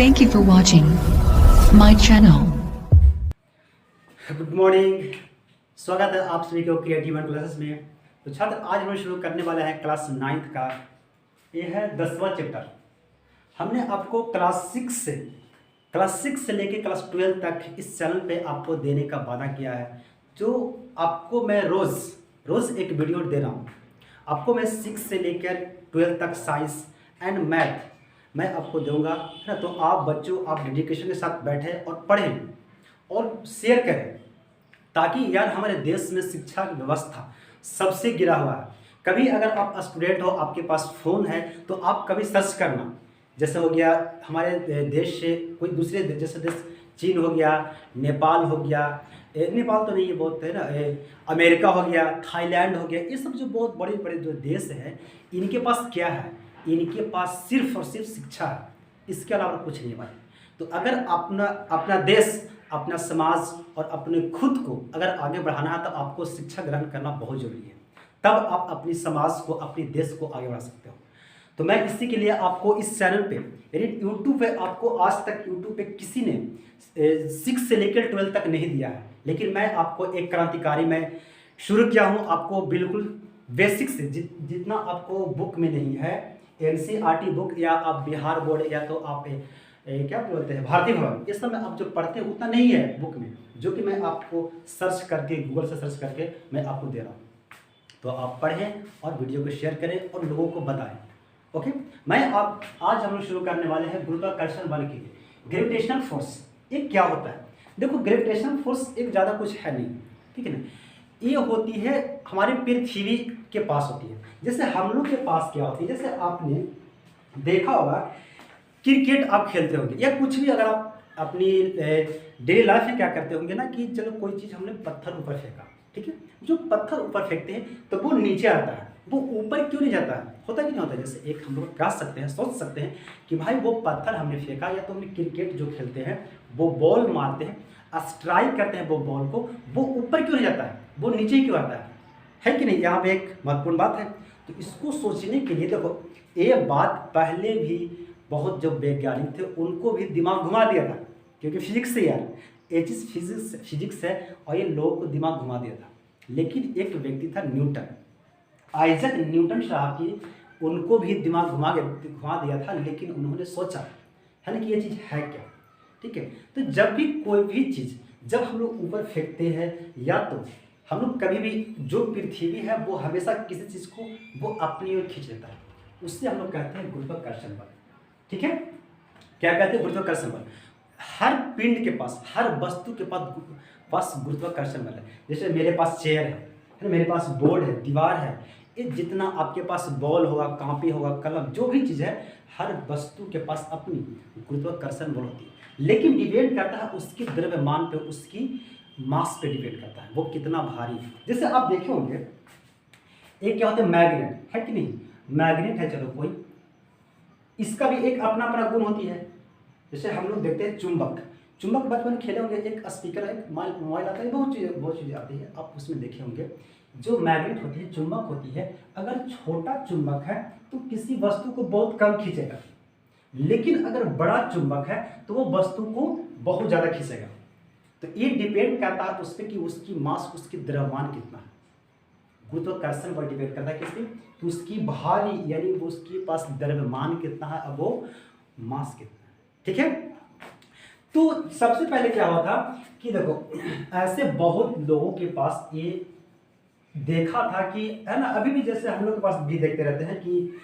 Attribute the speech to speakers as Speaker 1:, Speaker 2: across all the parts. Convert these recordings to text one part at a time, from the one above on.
Speaker 1: Thank you for watching my channel.
Speaker 2: Good morning. स्वागत है आप सभी को क्रिएटिव एंड क्लासेस में। तो छात्र, आज हम शुरू करने वाले हैं क्लास 9th का। ये है 10वां चैप्टर। हमने आपको क्लास 6 से लेके क्लास 12 तक इस चैनल पे आपको देने का वादा किया है। जो आपको मैं रोज़ एक वीडियो दे रहा हूँ। आपको मैं 6 से लेकर 12 तक साइंस एंड मैथ मैं आपको दूंगा, है ना। तो आप बच्चों, आप डेडिकेशन के साथ बैठें और पढ़ें और शेयर करें, ताकि यार हमारे देश में शिक्षा की व्यवस्था सबसे गिरा हुआ है। कभी अगर आप स्टूडेंट हो, आपके पास फ़ोन है, तो आप कभी सर्च करना। जैसे हो गया हमारे देश से कोई दूसरे जैसे देश, चीन हो गया, नेपाल हो गया, नेपाल तो नहीं, ये बहुत है ना, अमेरिका हो गया, थाईलैंड हो गया, ये सब जो बहुत बड़े बड़े जो देश हैं, इनके पास क्या है? इनके पास सिर्फ और सिर्फ शिक्षा है, इसके अलावा कुछ नहीं है। तो अगर अपना देश, अपना समाज और अपने खुद को अगर आगे बढ़ाना है, तो आपको शिक्षा ग्रहण करना बहुत जरूरी है। तब आप अपनी समाज को, अपने देश को आगे बढ़ा सकते हो। तो मैं इसी के लिए आपको इस चैनल पे, यानी यूट्यूब पे, आपको आज तक यूट्यूब पे किसी ने 6 से लेकर 12 तक नहीं दिया है, लेकिन मैं आपको एक क्रांतिकारी मैं शुरू किया हूँ। आपको बिल्कुल बेसिक से जितना आपको बुक में नहीं है, NCERT बुक, या आप बिहार बोर्ड, या तो आप क्या बोलते हैं भारतीय भवन, ये सब में आप जो पढ़ते हैं उतना नहीं है बुक में, जो कि मैं आपको सर्च करके, गूगल से सर्च करके मैं आपको दे रहा हूँ। तो आप पढ़ें और वीडियो को शेयर करें और लोगों को बताएं। ओके, आज हम लोग शुरू करने वाले हैं गुरुत्वाकर्षण बल के लिए। ग्रेविटेशनल फोर्स ये क्या होता है? देखो, ग्रेविटेशनल फोर्स एक ज़्यादा कुछ है नहीं, ठीक है ना। ये होती है हमारी पृथ्वी के पास होती है। जैसे हम लोग के पास क्या होती है, जैसे आपने देखा होगा क्रिकेट आप खेलते होंगे, या कुछ भी, अगर आप अपनी डेली लाइफ में क्या करते होंगे ना, कि चलो कोई चीज़ हमने पत्थर ऊपर फेंका, ठीक है। जो पत्थर ऊपर फेंकते हैं तो वो नीचे आता है, वो ऊपर क्यों नहीं जाता है? होता कि नहीं होता? जैसे एक हम लोग कह सकते हैं, सोच सकते हैं कि भाई वो पत्थर हमने फेंका, या तो हम क्रिकेट जो खेलते हैं वो बॉल मारते हैं, स्ट्राइक करते हैं वो बॉल को, वो ऊपर क्यों नहीं जाता है, वो नीचे क्यों आता है कि नहीं? यहाँ पे एक महत्वपूर्ण बात है। तो इसको सोचने के लिए देखो, ये बात पहले भी बहुत जो वैज्ञानिक थे उनको भी दिमाग घुमा दिया था, क्योंकि फिजिक्स से, यार ये चीज़ फिजिक्स है और ये लोगों को दिमाग घुमा दिया था। लेकिन एक व्यक्ति था न्यूटन, आइजैक न्यूटन साहब की, उनको भी दिमाग घुमा दिया था। लेकिन उन्होंने सोचा है ना कि ये चीज़ है क्या, ठीक है। तो जब भी कोई भी चीज़ जब हम लोग ऊपर फेंकते हैं, या तो हम लोग कभी भी, जो पृथ्वी है वो हमेशा किसी चीज़ को वो अपनी ओर खींच लेता है, उससे हम लोग कहते हैं गुरुत्वाकर्षण बल, ठीक है। क्या कहते हैं? गुरुत्वाकर्षण बल। हर पिंड के पास, हर वस्तु के पास गुरुत्वाकर्षण बल है। जैसे मेरे पास चेयर है ना, मेरे पास बोर्ड है, दीवार है, ये जितना आपके पास बॉल होगा, कॉपी होगा, कलम, जो भी चीज़ है, हर वस्तु के पास अपनी गुरुत्वाकर्षण बल होती है। लेकिन डिपेंड करता है उसके द्रव्यमान पे, उसकी मास पे डिपेंड करता है, वो कितना भारी है। जैसे आप देखे होंगे, एक क्या होता है, मैग्नेट, है कि नहीं? मैग्नेट है, चलो कोई, इसका भी एक अपना अपना गुण होती है। जैसे हम लोग देखते हैं चुंबक बचपन में खेले होंगे, एक स्पीकर, एक मोबाइल आता है, बहुत चीज़ें आती है, आप उसमें देखे होंगे। जो मैग्नेट होती है, चुंबक होती है, अगर छोटा चुंबक है तो किसी वस्तु को बहुत कम खींचेगा, लेकिन अगर बड़ा चुंबक है तो वो वस्तु को बहुत ज़्यादा खींचेगा। तो ये डिपेंड करता है उस पर कि उसकी मास, उसकी द्रव्यमान कितना है। गुरुत्वाकर्षण पर डिपेंड करता है किस पे? तो उसकी भारी, यानी वो उसके पास द्रव्यमान कितना है, अब वो मास कितना है, ठीक है। तो सबसे पहले क्या हुआ था कि देखो, ऐसे बहुत लोगों के पास ये देखा था कि, है ना, अभी भी जैसे हम लोग के पास भी देखते रहते हैं कि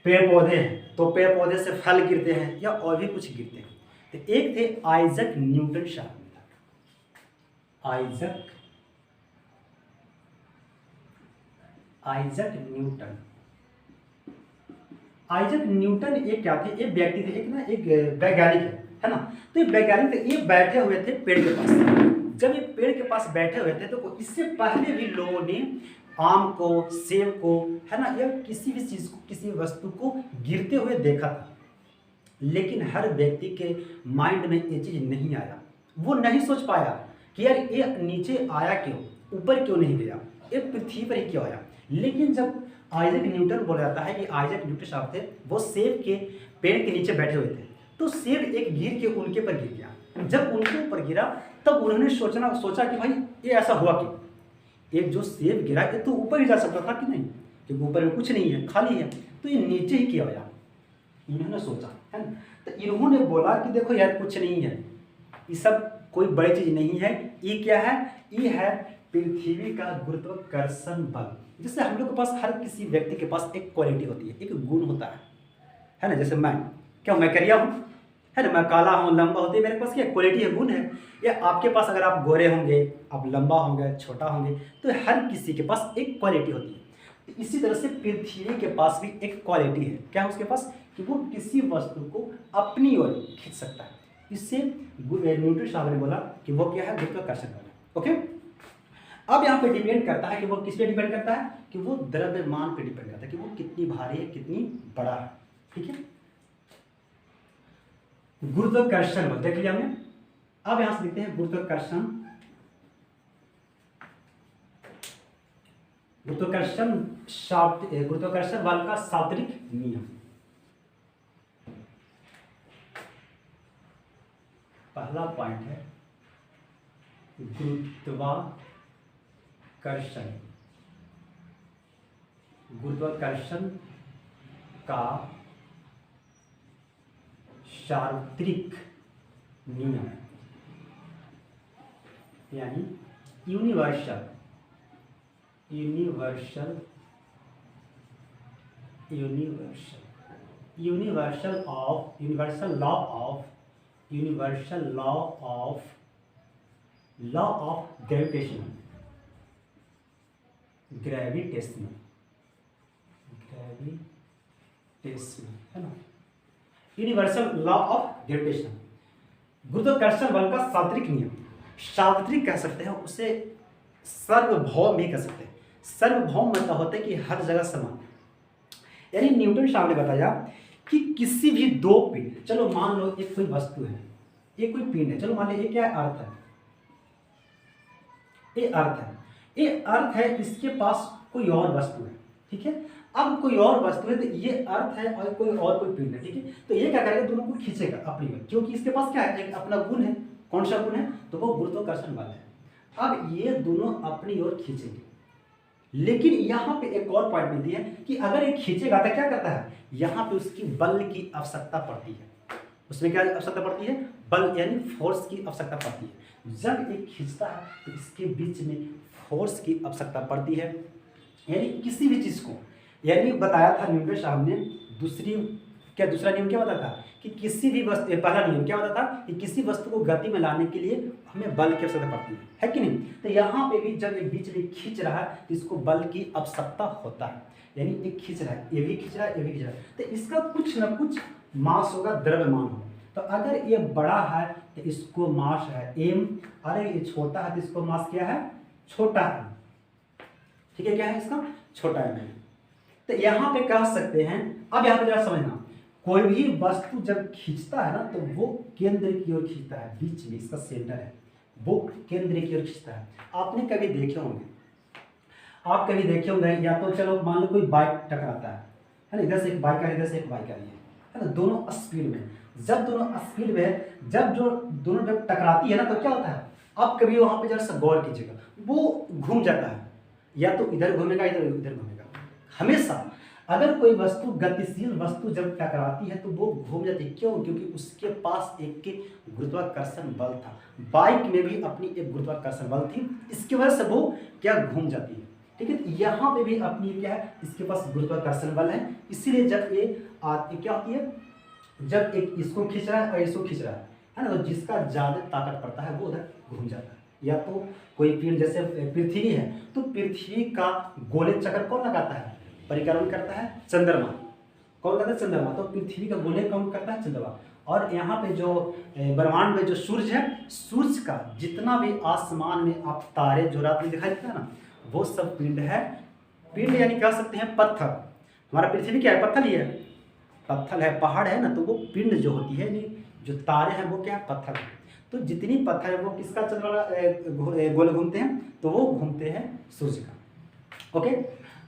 Speaker 2: पेड़ पौधे हैं, तो पेड़ पौधे से फल गिरते हैं या और भी कुछ गिरते हैं। तो एक थे आइजैक न्यूटन साहब, आइजैक न्यूटन एक क्या थे? एक व्यक्ति थे, एक ना, एक वैज्ञानिक है ना। तो ये वैज्ञानिक थे, ये बैठे हुए थे पेड़ के पास। जब ये पेड़ के पास बैठे हुए थे, तो इससे पहले भी लोगों ने आम को, सेब को, है ना, या किसी भी चीज़ को, किसी वस्तु को गिरते हुए देखा था। लेकिन हर व्यक्ति के माइंड में ये चीज़ नहीं आया, वो नहीं सोच पाया कि यार ये नीचे आया क्यों, ऊपर क्यों नहीं गया, ये पृथ्वी पर ही क्यों आया। लेकिन जब आइजैक न्यूटन बोला जाता है कि आइजैक न्यूटन साहब थे, वो सेब के पेड़ के नीचे बैठे हुए थे, तो सेब एक गिर के उनके ऊपर गिर गया। जब उनके ऊपर गिरा तब उन्होंने सोचा कि भाई ये ऐसा हुआ क्यों? एक जो सेब गिरा ये तो ऊपर ही जा सकता था कि नहीं, क्योंकि ऊपर में कुछ नहीं है, खाली है, तो ये नीचे ही क्यों आया? इन्होंने सोचा, है ना। तो इन्होंने बोला कि देखो यार कुछ नहीं है, ये सब कोई बड़ी चीज नहीं है। ये क्या है? ये है पृथ्वी का गुरुत्वाकर्षण बल। जैसे हम लोग के पास हर किसी व्यक्ति के पास एक क्वालिटी होती है, एक गुण होता है ना। जैसे मैं करिया हूँ, है ना, मैं काला हूँ, लंबा होती है, मेरे पास क्या क्वालिटी है, गुण है। या आपके पास अगर आप गोरे होंगे, आप लंबा होंगे, छोटा होंगे, तो हर किसी के पास एक क्वालिटी होती है। तो इसी तरह से पृथ्वी के पास भी एक क्वालिटी है। क्या है उसके पास? कि वो किसी वस्तु को अपनी ओर खींच सकता है। इससे न्यूटन साहब ने बोला कि वो क्या है? गुरुत्वाकर्षण बल। ओके, अब यहाँ पे डिपेंड करता है कि वो किस पे डिपेंड करता है? कि वो द्रव्यमान पे डिपेंड करता है कि वो कितनी भारी है, कितनी बड़ा है। ठीक है, गुरुत्वाकर्षण बल देख लिया हमने। अब यहां से देखते हैं गुरुत्वाकर्षण बल का शाब्दिक नियम। पहला पॉइंट है गुरुत्वाकर्षण का शाब्दिक नियम, यानी यूनिवर्सल लॉ ऑफ ग्रेविटेशन, है ना। यूनिवर्सल लॉ ऑफ ग्रेविटेशन, गुरुत्वाकर्षण बल का शाब्दिक नियम। शाब्दिक कह सकते हैं उसे, सार्वभौम भी कह सकते हैं। सार्वभौम मतलब होता है कि हर जगह समान। यानी न्यूटन साहब ने बताया कि किसी भी दो पिंड, चलो मान लो एक कोई वस्तु है, एक कोई पिंड है, चलो मान लो ये क्या है? अर्थ है। ये अर्थ है, इसके पास कोई और वस्तु है। ठीक है, अब कोई और वस्तु है, तो ये अर्थ है और कोई पिंड है। ठीक है, तो ये क्या करेगा? दोनों को खींचेगा अपनी ओर, क्योंकि इसके पास क्या है? एक अपना गुण है। कौन सा गुण है? तो वो गुरुत्वाकर्षण बल है। अब ये दोनों अपनी ओर खींचेंगे, लेकिन यहाँ पे एक और पॉइंट मिलती है कि अगर ये खींचेगा तो क्या करता है? यहाँ पे उसकी बल की आवश्यकता पड़ती है। उसमें क्या आवश्यकता पड़ती है? बल यानी फोर्स की आवश्यकता पड़ती है। जब ये खींचता है तो इसके बीच में फोर्स की आवश्यकता पड़ती है। यानी किसी भी चीज को, यानी बताया था न्यूटन साहब ने दूसरा नियम क्या बताया था? कि किसी भी वस्तु, पहला नियम क्या बताता था? कि किसी वस्तु को गति में लाने के लिए हमें बल की आवश्यकता पड़ती है कि नहीं। तो यहाँ पे भी जब एक बीच में खींच रहा है तो इसको बल की आवश्यकता होता है। यानी एक खींच रहा है, ये भी खींच रहा है, ये भी खींच रहा है, तो इसका कुछ ना कुछ मास होगा, द्रव्यमान होगा। तो अगर ये बड़ा है तो इसको मास है m, अरे ये छोटा है तो इसको मास क्या है? छोटा है। ठीक है, क्या है इसका? छोटा है। तो यहाँ पे कह सकते हैं, अब यहाँ पे जरा समझना, कोई भी वस्तु जब खींचता है ना तो वो केंद्र की ओर खींचता है, बीच में इसका सेंटर है, वो केंद्र की ओर खींचता है। आपने कभी देखे होंगे, या तो चलो मान लो कोई बाइक टकराता है ना, इधर से एक बाइक आ रही है, इधर से एक बाइक आ रही है ना, दोनों स्पीड में। जब दोनों स्पीड में है, दोनों जब टकराती है ना तो क्या होता है? आप कभी वहां पे जरा सा गौर कीजिएगा, वो घूम जाता है, या तो इधर घूमेगा, इधर घूमेगा। हमेशा अगर कोई वस्तु, गतिशील वस्तु जब टकराती है तो वो घूम जाती है। क्यों? क्योंकि उसके पास एक के गुरुत्वाकर्षण बल था। बाइक में भी अपनी एक गुरुत्वाकर्षण बल थी, इसकी वजह से वो क्या घूम जाती है। ठीक है, यहाँ पे भी अपनी क्या है? इसके पास गुरुत्वाकर्षण बल है। इसीलिए जब ये क्या होती है? जब एक इसको खींच रहा है और इसको खींच रहा है ना, तो जिसका ज्यादा ताकत पड़ता है वो उधर घूम जाता है। या तो कोई पिंड, जैसे पृथ्वी है, तो पृथ्वी का गोले चक्कर कौन लगाता है? परिक्रमण करता है चंद्रमा। कौन करता है? चंद्रमा। तो पृथ्वी का गोले कौन करता है? चंद्रमा। और यहाँ पे जो ब्रह्मांड में जो सूर्य है, सूर्य का जितना भी आसमान में आप तारे जो रात में दिखाई देता है ना, वो सब पिंड है। पिंड यानी कह सकते हैं पत्थर। हमारा पृथ्वी क्या है? पत्थर ही है, पत्थर है, पहाड़ है ना, तो वो पिंड जो होती है, जो तारे हैं वो क्या है? पत्थर है। तो जितनी पत्थर है वो किसका गोल घूमते हैं? तो वो घूमते हैं सूर्य का। ओके,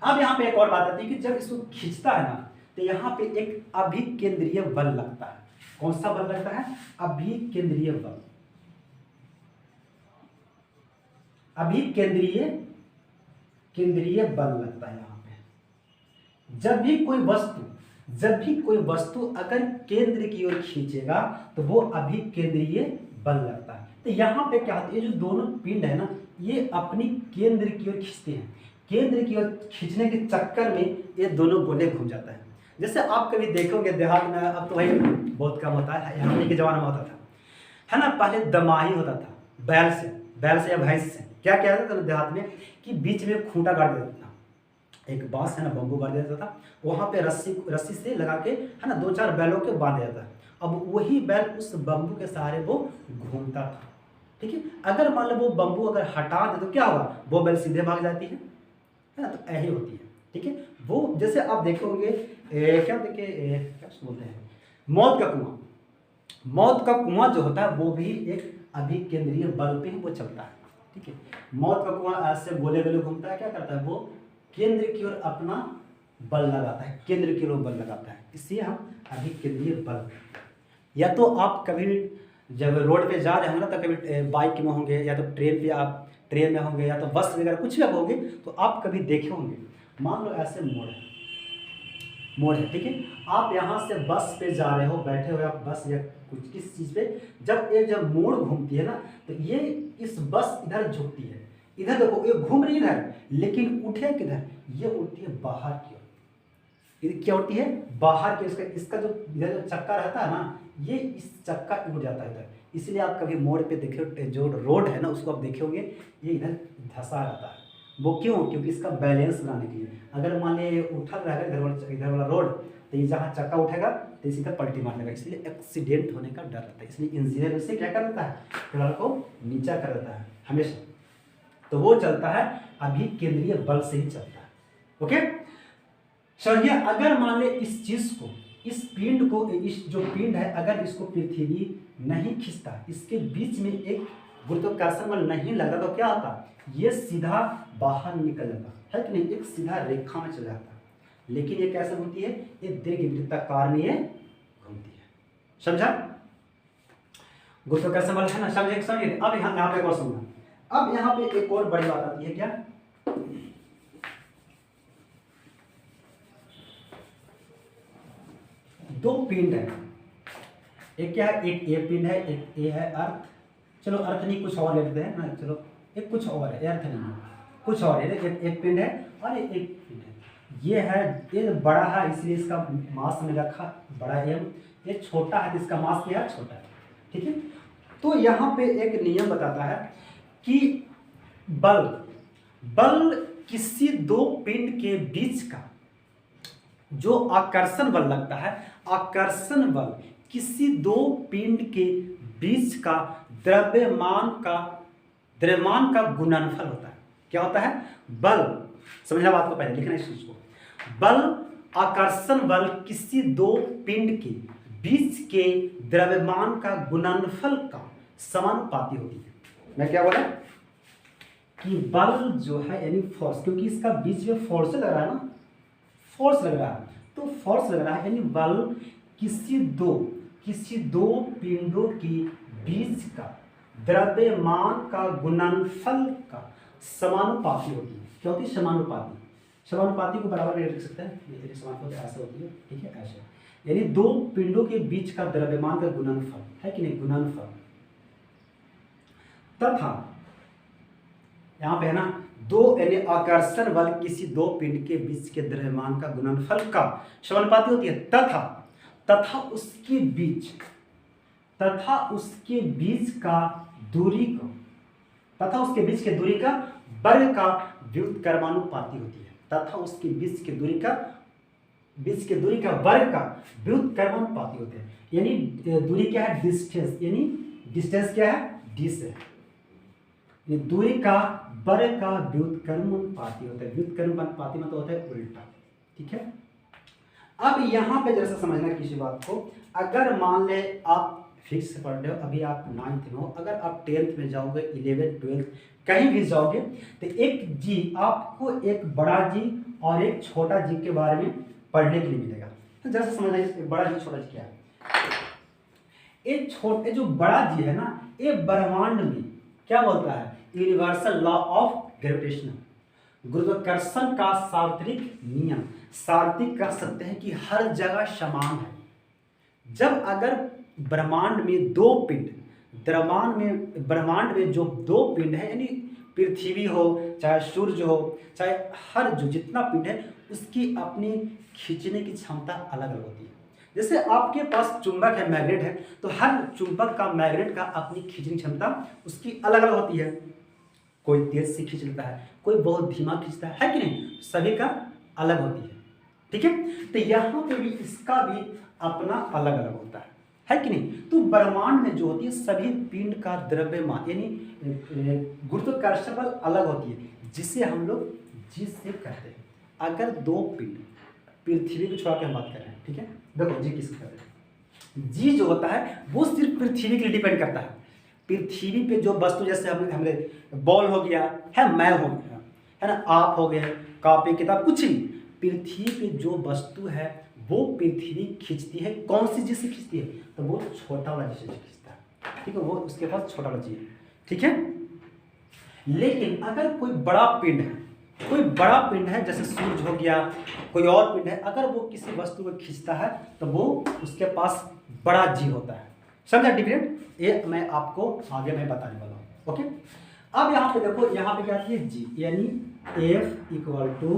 Speaker 2: अब यहाँ पे एक और बात आती है कि जब इसको खींचता है ना तो यहाँ पे एक अभिकेंद्रीय बल लगता है। कौन सा बल लगता है? अभिकेंद्रीय बल। अभिकेंद्रीय बल लगता है यहाँ पे। जब भी कोई वस्तु अगर केंद्र की ओर खींचेगा तो वो अभिकेंद्रीय बल लगता है। तो यहाँ पे क्या होता है, ये जो दोनों पिंड है ना, ये अपनी केंद्र की ओर खींचते हैं। केंद्र की ओर खींचने के चक्कर में ये दोनों गोले घूम जाता है। जैसे आप कभी देखोगे देहात में, अब तो भाई बहुत कम होता है, हमने के जमाने में होता था, है ना, पहले दमाही होता था बैल से या भैंस से। क्या किया जाता था देहात में कि बीच में खूंटा गाड़ देता था, एक बांस है ना, बम्बू गाड़ देता था, वहाँ पे रस्सी से लगा के, है ना, 2-4 बैलों के बांध देता था। अब वही बैल उस बम्बू के सहारे वो घूमता था। ठीक है, अगर मान लो वो बम्बू अगर हटा दे तो क्या होगा, वो बैल सीधे भाग जाती है ना, तो यही होती है। ठीक है, वो जैसे आप देखोगे क्या बोलते हैं, मौत का कुआं जो होता है वो भी एक अभिकेंद्रीय बल पे ही वो चलता है। ठीक है, मौत का कुआं ऐसे गोले गोले घूमता है, क्या करता है, वो केंद्र की ओर अपना बल लगाता है, केंद्र की ओर बल लगाता है, इसलिए हम अभिकेंद्रीय बल। या तो आप कभी जब रोड पे जा रहे होंगे ना, तो कभी बाइक में होंगे, या तो ट्रेन में होंगे, या तो बस वगैरह कुछ भी होंगे, तो आप कभी देखे होंगे, मान लो ऐसे मोड़ है, ठीक है, आप यहाँ से बस पे जा रहे हो, बैठे हुए आप बस या कुछ किस चीज़ पे, जब मोड़ घूमती है ना, तो ये इस बस इधर झुकती है, इधर देखो ये घूम रही है, लेकिन उठे किधर, ये उठती है बाहर की ओर। क्या उठती है, बाहर की। इसका जो इधर जो चक्का रहता है ना, ये इस चक्का उड़ जाता है इधर, इसलिए आप कभी मोड़ पे देखे, जो रोड है ना उसको आप देखे होंगे, ये इधर धंसा रहता है। वो क्यों, क्योंकि इसका बैलेंस बनाने के लिए। अगर मान लीजिए उठा रहेगा इधर वाला रोड, तो ये जहाँ चक्का उठेगा तो इसी का पलटी मार लेगा, इसलिए एक्सीडेंट होने का डर रहता है। इसलिए इंजीनियर उसे क्या कर देता है, पेड़ल को नीचा कर देता है हमेशा, तो वो चलता है अभिकेंद्रीय बल से ही चलता है। ओके, चलिए, अगर मान ले इस चीज को, इस पिंड को, इस जो पिंड है, अगर इसको पृथ्वी नहीं खींचता, इसके बीच में एक गुरुत्वाकर्षण बल नहीं लगा, तो क्या होता, ये सीधा बाहर निकल जाता है कि नहीं, एक सीधा रेखा में चला जाता है। लेकिन ये कैसे घूमती है, ये दीर्घवृत्ताकार में ये घूमती है। समझा, गुरुत्वाकर्षण बल है ना, समझिए। अब यहाँ पे एक और समझना, अब यहाँ पे एक और बड़ी बात आती है, क्या, दो पिंड है, एक क्या है, एक ए पिंड है, एक ए है अर्थ। चलो अर्थ नहीं, कुछ और लेते हैं ना, चलो एक कुछ और है, अर्थ नहीं है, कुछ और है, एक पिंड है और एक पिंड है। ये है, ये बड़ा है इसलिए इसका मास में रखा बड़ा है, ये छोटा है तो इसका मास क्या है, छोटा है। ठीक है, तो यहाँ पे एक नियम बताता है कि बल किसी दो पिंड के बीच का जो आकर्षण बल लगता है, आकर्षण बल किसी दो पिंड के बीच का द्रव्यमान का गुणनफल होता है। क्या होता है, बल, समझना बात को, पहले लिखना इस चीज को, बल, आकर्षण बल किसी दो पिंड के बीच के द्रव्यमान का गुणनफल का समानुपाती होती है। मैं क्या बोला कि बल जो है यानी फोर्स, क्योंकि इसका बीच में फोर्स लग रहा है ना, फोर्स लग रहा है, तो फोर्स लग रहा है, यानी बल किसी दो पिंडों के बीच का द्रव्यमान का गुणनफल का समानुपाती होती है। क्या होती है, समानुपाती को बराबर लिख सकते हैं, ये समानुपाती ऐसे होती है, ठीक है, ऐसे, यानी दो पिंडों के बीच का द्रव्यमान का गुणनफल है कि नहीं, गुणनफल, तथा यहाँ पे है ना, दो यानी आकर्षण बल किसी दो पिंड के बीच के द्रव्यमान का गुणनफल का समानुपाती होती है, तथा उसके बीच के दूरी का वर्ग का व्युत्क्रमानुपाती होती है, तथा उसके बीच के दूरी का वर्ग का व्युत्क्रमानुपाती होते हैं। यानी दूरी क्या है, डिस्टेंस, यानी डिस्टेंस क्या है, डी से, दूरी का वर्ग का व्युत्क्रमानुपाती होता है। व्युत्क्रमानुपाती मतलब होता है उल्टा। ठीक है, अब यहाँ पे जैसे समझना किसी बात को, अगर मान ले आप फिक्स पढ़ रहे हो, अभी आप 9th में हो, अगर आप 10th में जाओगे, 11th 12th कहीं भी जाओगे, तो एक जी आपको एक बड़ा जी और एक छोटा जी के बारे में पढ़ने के लिए मिलेगा। तो जैसे समझना, बड़ा जी छोटा जी क्या है, ये जो बड़ा जी है ना, ये ब्रह्मांड में क्या बोलता है, यूनिवर्सल लॉ ऑफ ग्रेविटेशन, गुरुत्वाकर्षण का सार्वत्रिक नियम। सार्वत्रिक कह सकते हैं कि हर जगह समान है। जब अगर ब्रह्मांड में दो पिंड, ब्रह्मांड में जो दो पिंड है, यानी पृथ्वी हो चाहे सूर्य हो चाहे हर जो जितना पिंड है, उसकी अपनी खींचने की क्षमता अलग अलग होती है। जैसे आपके पास चुंबक है, मैग्नेट है, तो हर चुंबक का मैग्नेट का अपनी खींचने की क्षमता उसकी अलग अलग होती है। कोई तेज से खींच लेता है, कोई बहुत धीमा खींचता है कि नहीं, सभी का अलग होती है। ठीक है, तो यहाँ पे भी इसका भी अपना अलग अलग होता है कि नहीं। तो ब्रह्मांड में जो होती है सभी पिंड का द्रव्यमान यानी गुरुत्वाकर्षण बल अलग होती है, जिसे हम लोग जी से कहते हैं। अगर दो पिंड, पृथ्वी को छोड़ के हम बात कर रहे हैं, ठीक है, देखो जी किसको कहते हैं, जी जो होता है वो सिर्फ पृथ्वी के लिए डिपेंड करता है। पृथ्वी पे जो वस्तु, जैसे हमने बॉल हो गया है, मैं हो गया है ना, आप हो गए, कॉपी किताब, कुछ भी पृथ्वी पे जो वस्तु है वो पृथ्वी खींचती है। कौन सी चीज से खींचती है, तो वो छोटा वाला चीज से खींचता है। ठीक है, वो उसके पास छोटा वाला चीज है। ठीक है, लेकिन अगर कोई बड़ा पिंड है, कोई बड़ा पिंड है जैसे सूरज हो गया, कोई और पिंड है, अगर वो किसी वस्तु को खींचता है तो वो उसके पास बड़ा जी होता है। समझा डिफरेंट, ये मैं आपको आगे मैं बताने वाला हूँ। ओके, अब यहाँ पे देखो, यहाँ पे क्या आती है जी, यानी एफ इक्वल टू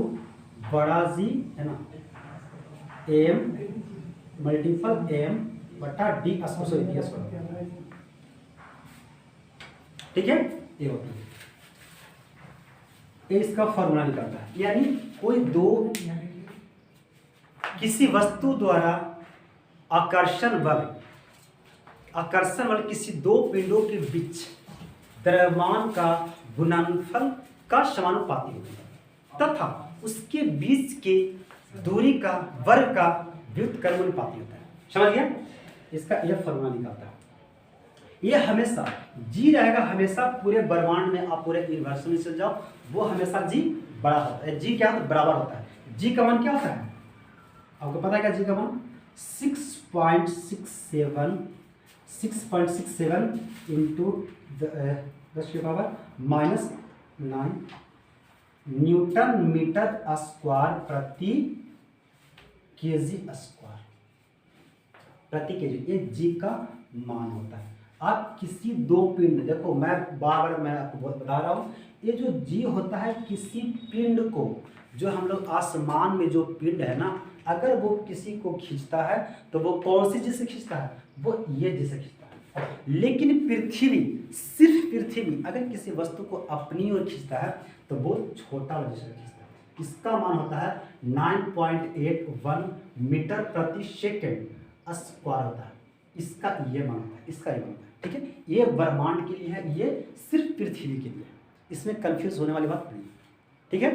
Speaker 2: बड़ा जी है ना, एम मल्टीपल एम बटा डी स्क्वायर। ठीक है, ये होती है, ये इसका फॉर्मूला निकलता है। यानी कोई दो किसी वस्तु द्वारा आकर्षण बल किसी दो पिंडों के बीच द्रव्यमान का गुणनफल का समानुपाती होता है तथा उसके बीच के दूरी का वर्ग का व्युत्क्रमानुपाती होता है। समझ गया, इसका यह फॉर्मूला निकलता है। यह हमेशा जी रहेगा, हमेशा पूरे ब्रह्मांड में आप पूरे यूनिवर्स में चल जाओ, वो हमेशा जी बड़ा होता है। जी क्या होता है, बराबर होता है। जी का मान क्या होता है, आपको पता है क्या, जी का मान 6.67 इंटू 10⁻⁹ न्यूटन मीटर स्क्वायर प्रति केजी स्क्वायर, प्रति केजी, ये जी का मान होता है। आप किसी दो पिंड, देखो मैं बार बार मैं आपको बता रहा हूँ, ये जो जी होता है किसी पिंड को, जो हम लोग आसमान में जो पिंड है ना, अगर वो किसी को खींचता है तो वो कौन सी जी से खींचता है, वो ये जी से खींचता है। लेकिन पृथ्वी, सिर्फ पृथ्वी अगर किसी वस्तु को अपनी ओर खींचता है तो वो छोटा वाला जी से खींचता है। इसका मान होता है 9.81 मीटर प्रति सेकेंड स्क्वायर होता है। इसका ये मान होता है, इसका ये मान होता है। ठीक है, ये ब्रह्मांड के लिए है, ये सिर्फ पृथ्वी के लिए है, इसमें कंफ्यूज होने वाली बात नहीं। ठीक है,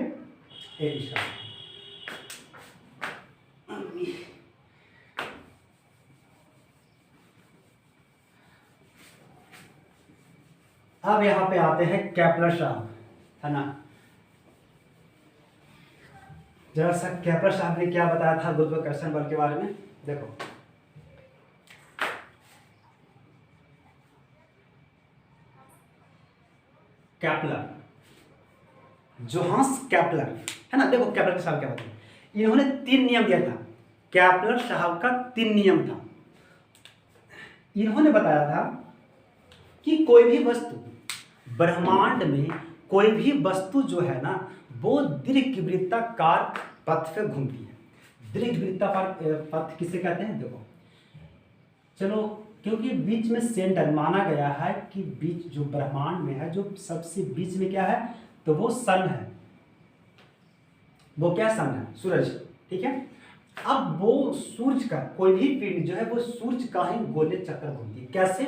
Speaker 2: अब यहां पे आते हैं केपलर साहब, है ना। जरा सा केपलर साहब ने क्या बताया था गुरुत्वाकर्षण बल के बारे में, देखो केपलर, जोहान्स केपलर, है ना। देखो केपलर साहब क्या बताया, इन्होंने 3 नियम दिया था। केपलर साहब का 3 नियम था। इन्होंने बताया था कि कोई भी वस्तु, ब्रह्मांड में कोई भी वस्तु जो है ना, वो दीर्घवृत्ताकार पथ पे घूमती है। दीर्घवृत्ताकार पथ किसे कहते हैं, देखो चलो, क्योंकि बीच में सेंटर माना गया है कि बीच जो ब्रह्मांड में है, जो सबसे बीच में क्या है, तो वो सन है। वो क्या सन है, सूरज। ठीक है, अब वो सूरज का कोई भी पिंड जो है वो सूरज का ही गोले चक्कर घूमती है। कैसे,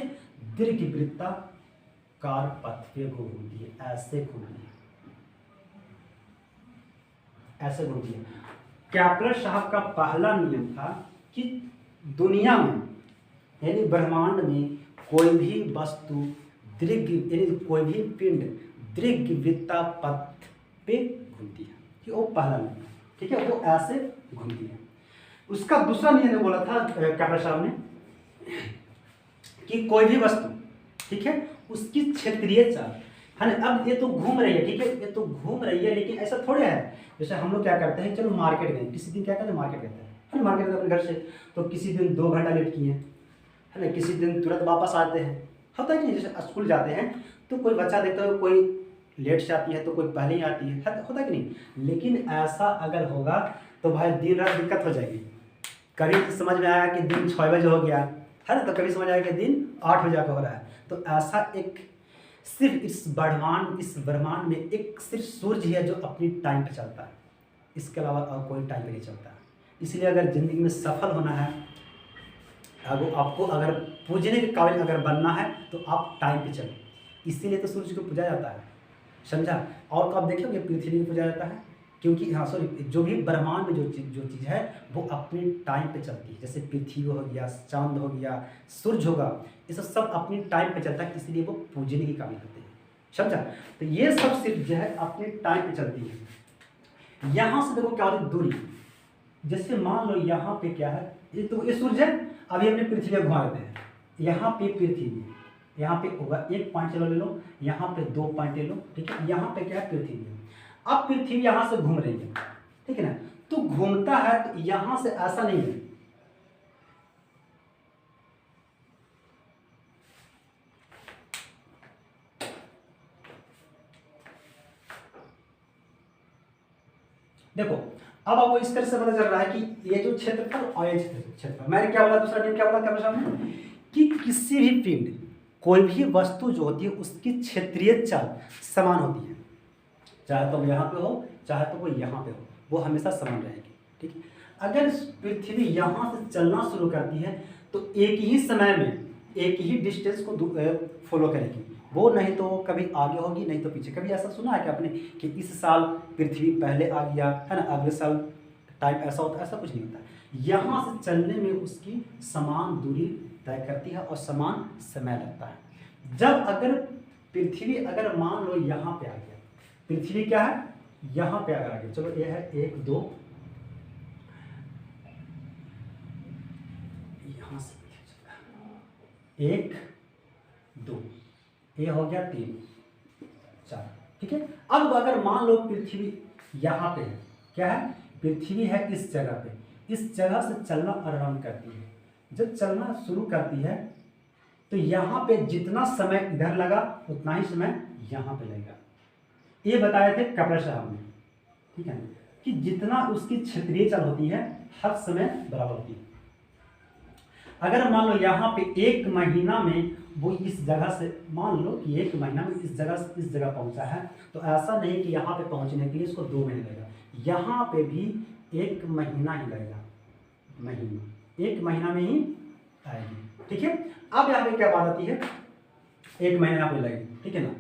Speaker 2: दीर्घवृत्ताकार पथ पे घूमती है, ऐसे घूमती है, ऐसे घूमती है। केपलर साहब का पहला नियम था कि दुनिया में यानी ब्रह्मांड में कोई भी वस्तु यानी कोई भी पिंड दीर्घवृत्ता पथ पे घूमती है, कि वो पहला नियम। ठीक है, वो ऐसे घूमती है। उसका दूसरा नियम बोला था केपलर साहब ने कि कोई भी वस्तु, ठीक है, उसकी क्षेत्रीय चाल है ना। अब ये तो घूम रही है, ठीक है, ये तो घूम रही है, लेकिन ऐसा थोड़े है। जैसे हम लोग क्या करते हैं, चलो मार्केट गए, किसी दिन क्या करते हैं, मार्केट गए है ना, मार्केट गए अपने घर से, तो किसी दिन 2 घंटा लेट किए है ना, किसी दिन तुरंत वापस आते हैं, होता है कि नहीं। जैसे स्कूल जाते हैं तो कोई बच्चा देखता है कोई लेट से आती है तो कोई पहले ही आती है, होता है कि नहीं। लेकिन ऐसा अगर होगा तो भाई दिन रात दिक्कत हो जाएगी। कभी समझ में आया कि दिन 6 बजे हो गया है ना, तो कभी समझ आया कि दिन 8 बजे का हो रहा है। तो ऐसा एक सिर्फ इस ब्रह्मांड में एक सिर्फ सूर्य है जो अपनी टाइम पे चलता है, इसके अलावा और कोई टाइम पे नहीं चलता। इसलिए अगर ज़िंदगी में सफल होना है, आपको अगर पूजने के काबिल अगर बनना है तो आप टाइम पे चलें। इसीलिए तो सूर्य को पूजा जाता है, समझा। और तो आप देखोगे पृथ्वी को पूजा जाता है, क्योंकि हाँ सॉरी, जो भी ब्रह्मांड में जो चीज़ है वो अपने टाइम पे चलती है। जैसे पृथ्वी हो गया, चांद हो गया, सूरज होगा, ये सब अपनी टाइम पे चलता है, इसलिए वो पूजने के काबिल होते हैं, समझा। तो ये सब सिर्फ जो है अपने टाइम पे चलती है। यहाँ से देखो क्या होती है, दूरी। जैसे मान लो यहाँ पे क्या है, ये तो ये सूरज है, अभी अपने पृथ्वी घुमा देते हैं, यहाँ पे पृथ्वी है, यहाँ पे होगा 1 पॉइंट चलो ले लो, यहाँ पे 2 पॉइंट ले लो, ठीक है। यहाँ पे क्या है, पृथ्वी है। अब पृथ्वी यहाँ से घूम रही है, ठीक है ना, तो घूमता है तो यहाँ से ऐसा नहीं है, देखो अब आपको इस तरह से पता चल रहा है कि ये जो क्षेत्रफल और ये क्षेत्रफल, मैंने क्या बोला, दूसरा नियम क्या बोला कैमरे सामने, कि किसी भी पिंड, कोई भी वस्तु जो होती है उसकी क्षेत्रीय चाल समान होती है, चाहे तो यहाँ पे हो चाहे तो वो यहाँ पे हो, वो हमेशा समान रहेगी, ठीक है। अगर पृथ्वी यहाँ से चलना शुरू करती है तो एक ही समय में एक ही डिस्टेंस को फॉलो करेगी, वो नहीं तो कभी आगे होगी नहीं तो पीछे। कभी ऐसा सुना है कि आपने कि इस साल पृथ्वी पहले आ गया है ना, अगले साल टाइम ऐसा होता है, ऐसा कुछ नहीं होता। यहाँ से चलने में उसकी समान दूरी तय करती है और समान समय लगता है। जब अगर पृथ्वी अगर मान लो यहाँ पे आ गया, पृथ्वी क्या है यहाँ पे अगर आ गया, चलो ये है 1 2, यहाँ से 1 2, ये हो गया 3 4, ठीक है। अब अगर मान लो पृथ्वी यहाँ पे है, क्या है, पृथ्वी है इस जगह पे, इस जगह से चलना आरंभ करती है। जब चलना शुरू करती है तो यहाँ पे जितना समय इधर लगा उतना ही समय यहाँ पे लगेगा। ये बताए थे कपिल साहब ने, ठीक है, कि जितना उसकी क्षेत्रीय चाल होती है हर समय बराबर होती है। अगर मान लो यहाँ पे 1 महीना में वो इस जगह से, मान लो कि 1 महीना में इस जगह से इस जगह पहुँचा है, तो ऐसा नहीं कि यहाँ पे पहुँचने के लिए इसको 2 महीने लगेगा, यहाँ पे भी 1 महीना ही लगेगा, 1 महीना में ही आएगी, ठीक है। अब यहाँ पे क्या बात आती है, 1 महीना यहाँ पे लगेगी, ठीक है ना।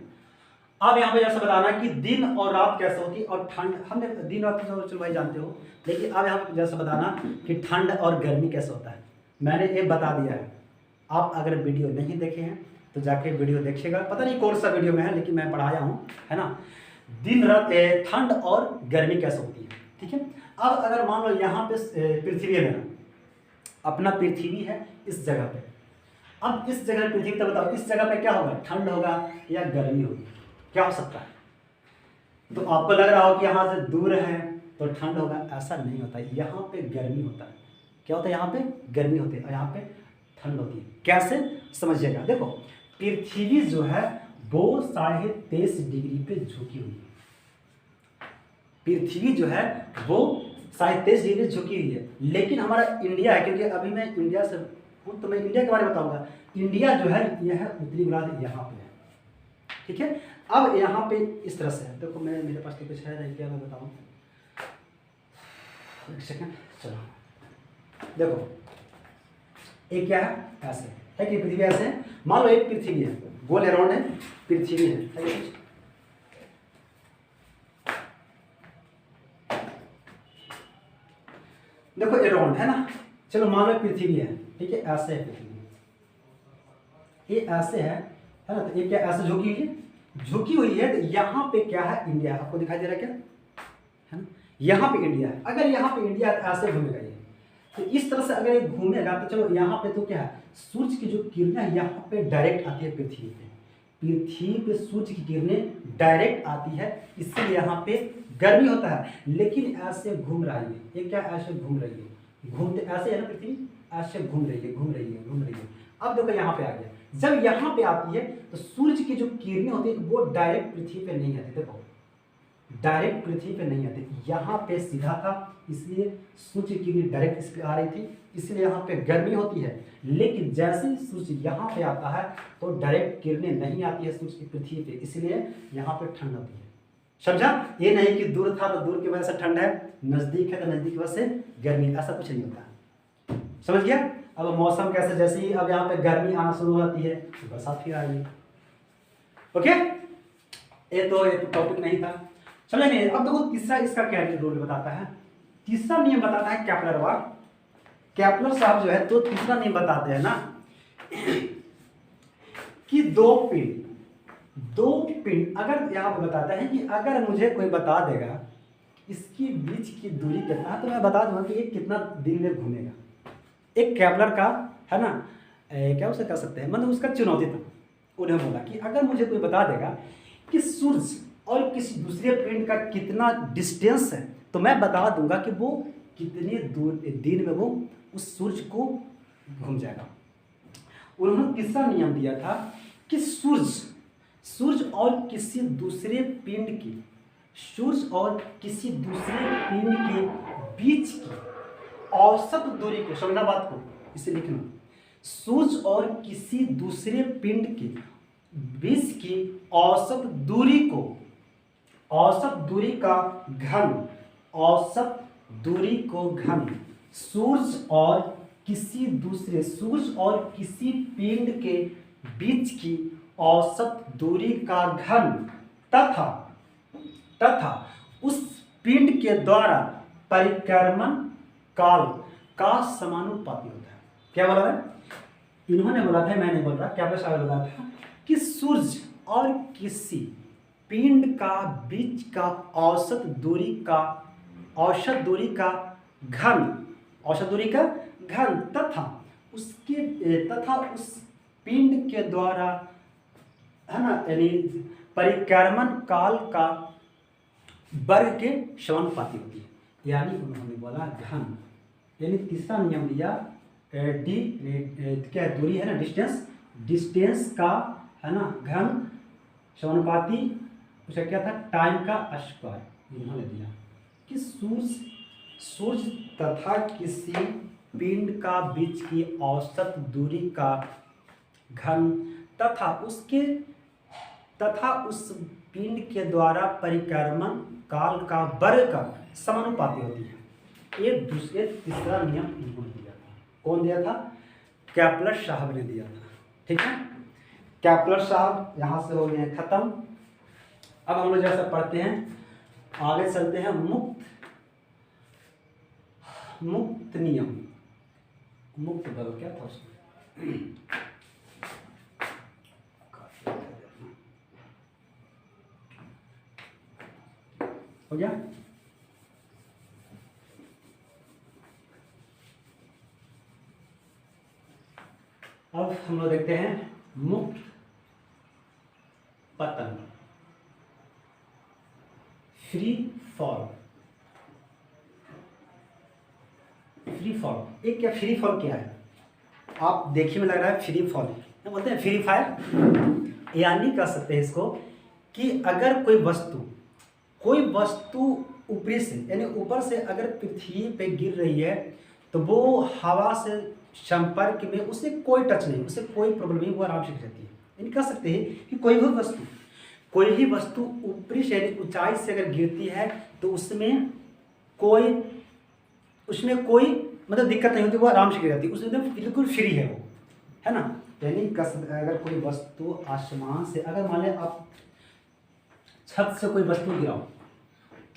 Speaker 2: अब यहाँ पे जैसे बताना कि दिन और रात कैसे होती है और ठंड, हमने दिन रात तो चलो भाई जानते हो, लेकिन अब यहाँ पे जैसे बताना कि ठंड और गर्मी कैसे होता है, मैंने ये बता दिया है। आप अगर वीडियो नहीं देखे हैं तो जाके वीडियो देखिएगा, पता नहीं कौन सा वीडियो में है लेकिन मैं पढ़ाया हूँ, है ना, दिन रात ठंड और गर्मी कैसे होती है, ठीक है। अब अगर मान लो यहाँ पे पृथ्वी है मेरा, अपना पृथ्वी है इस जगह पे, अब इस जगह पृथ्वी, तो बताओ इस जगह पे क्या होगा, ठंड होगा या गर्मी होगी, क्या हो सकता है। तो आपको लग रहा हो कि यहाँ से दूर है तो ठंड होगा, ऐसा नहीं होता, यहाँ पे गर्मी होता है। क्या होता है, यहाँ पे गर्मी होती है और यहाँ पे ठंड होती है। कैसे समझिएगा, देखो पृथ्वी जो है वो 23.5 डिग्री पे झुकी हुई है, पृथ्वी जो है वो 23.5 डिग्री झुकी हुई है। लेकिन हमारा इंडिया है, क्योंकि अभी मैं इंडिया से हूँ तो मैं इंडिया के बारे में बताऊंगा। इंडिया जो है यह है उत्तरी गोलार्ध यहाँ पे है, ठीक है। अब यहाँ पे इस तरह से है, देखो मैं, मेरे पास तो कुछ है नहीं, क्या मैं बताऊँ, एक सेकंड, चलो देखो एक क्या है, ऐसे है कि पृथ्वी ऐसे है, मान लो एक पृथ्वी है, गोल अराउंड है, पृथ्वी है देखो अराउंड है ना, चलो मान लो पृथ्वी है, ठीक है, ऐसे है पृथ्वी, ये ऐसे है ना, तो ये क्या ऐसे झुकी हुई है, झुकी हुई है। तो यहाँ पे क्या है, इंडिया, आपको दिखाई दे रहा है क्या, है ना, यहाँ पे इंडिया है। अगर यहाँ पे इंडिया ऐसे घूमेगा, ये तो इस तरह से अगर ये घूमेगा तो चलो यहाँ पे तो क्या है, सूर्य की जो किरणें है यहाँ पे डायरेक्ट आती है पृथ्वी पे, पृथ्वी पे सूर्य की किरणें डायरेक्ट आती है, इसलिए यहाँ पे गर्मी होता है। लेकिन ऐसे घूम रहा है ये क्या ऐसे घूम रही है, घूमते ऐसे है ना, पृथ्वी ऐसे घूम रही है घूम रही है घूम रही है। अब देखो यहाँ पे आ गया, जब यहाँ पे आती है तो सूर्य की जो किरणें होती है वो डायरेक्ट पृथ्वी पे नहीं आती, देखो डायरेक्ट पृथ्वी पे नहीं आती, यहाँ पे सीधा था, इसलिए सूर्य की किरणें डायरेक्ट इस पे आ रही थी, इसलिए यहाँ पे गर्मी होती है। लेकिन जैसे ही सूर्य यहाँ पे आता है तो डायरेक्ट किरणें नहीं आती है सूर्य की पृथ्वी पे, इसलिए यहाँ पे ठंड होती है। समझा? ये नहीं कि दूर था तो दूर की वजह से ठंड है, नजदीक है तो नजदीक की वजह से गर्मी, ऐसा कुछ नहीं होता। समझ गया? अब मौसम कैसे, जैसे ही अब यहाँ पे गर्मी आना शुरू हो जाती है तो बरसात फिर आएगी। ओके, ये तो टॉपिक नहीं था। चलेंगे अब देखो तीसरा इसका क्या रोल बताता है, तीसरा नियम बताता है कैपलर वार। कैपलर साहब जो है तो तीसरा नियम बताते हैं ना कि दो पिंड अगर यहाँ पे बताता है कि अगर मुझे कोई बता देगा इसकी बीच की दूरी कितना है तो मैं बता दूंगा कि ये कितना दिन में घूमेगा। एक कैपलर का है ना, क्या उसे कह सकते हैं, मतलब उसका चुनौती था। उन्हें बोला कि अगर मुझे कोई बता देगा कि सूर्य और किसी दूसरे पिंड का कितना डिस्टेंस है तो मैं बता दूंगा कि वो कितने दूर दिन में वो उस सूर्य को घूम जाएगा। उन्होंने तीसरा नियम दिया था कि सूर्य और किसी दूसरे पिंड की के बीच की औसत दूरी को, समझना बात को, इसे लिखना, सूर्य और किसी दूसरे पिंड के बीच की औसत दूरी को घन सूर्य और किसी पिंड के बीच की औसत दूरी का घन तथा उस पिंड के द्वारा परिक्रमण काल का समानुपाती होता है। क्या बोला है? इन्होंने बोला था, मैं नहीं बोल रहा, क्या बोला था कि सूर्य और किसी पिंड का बीच का औसत दूरी का घन तथा उस पिंड के द्वारा, है ना, यानी परिक्रमण काल का वर्ग के समानुपाती होती है। यानी उन्होंने बोला घन, यानी तीसरा नियम दिया क्या दूरी है ना, डिस्टेंस का, है ना, घन समानुपाती, उसका क्या था, टाइम का स्क्वायर। इन्होंने दिया कि सूर्य तथा किसी पिंड का बीच की औसत दूरी का घन तथा उस पिंड के द्वारा परिक्रमण काल का वर्ग का समानुपाती होती है। एक दूसरे तीसरा नियम इन्होंने दिया था। कौन दिया था? कैपलर साहब ने दिया था। ठीक है, कैपलर साहब यहाँ से हो गए हैं खत्म। अब हम लोग जैसा पढ़ते हैं, आगे चलते हैं मुक्त नियम, मुक्त बल क्या था उसमें? हो गया? अब हम लोग देखते हैं मुक्त पतन, फ्री फॉल। एक क्या फ्री फॉल क्या है? आप देखिए में लग रहा है फ्री फॉल, क्या बोलते हैं, फ्री फायर। यानी कह सकते हैं इसको कि अगर कोई वस्तु ऊपरी से, यानी ऊपर से अगर पृथ्वी पे गिर रही है तो वो हवा से संपर्क में, उसे कोई टच नहीं, उसे कोई प्रॉब्लम नहीं, वो आराम से रहती है। यानी कह सकते हैं कि कोई भी वस्तु ऊपरी से, यानी ऊंचाई से अगर गिरती है तो उसमें कोई मतलब दिक्कत नहीं होती, वो आराम से गिर जाती है, उसमें बिल्कुल फ्री है वो, है ना। यानी अगर कोई वस्तु आसमान से, अगर मान लें आप छत से कोई वस्तु गिराओ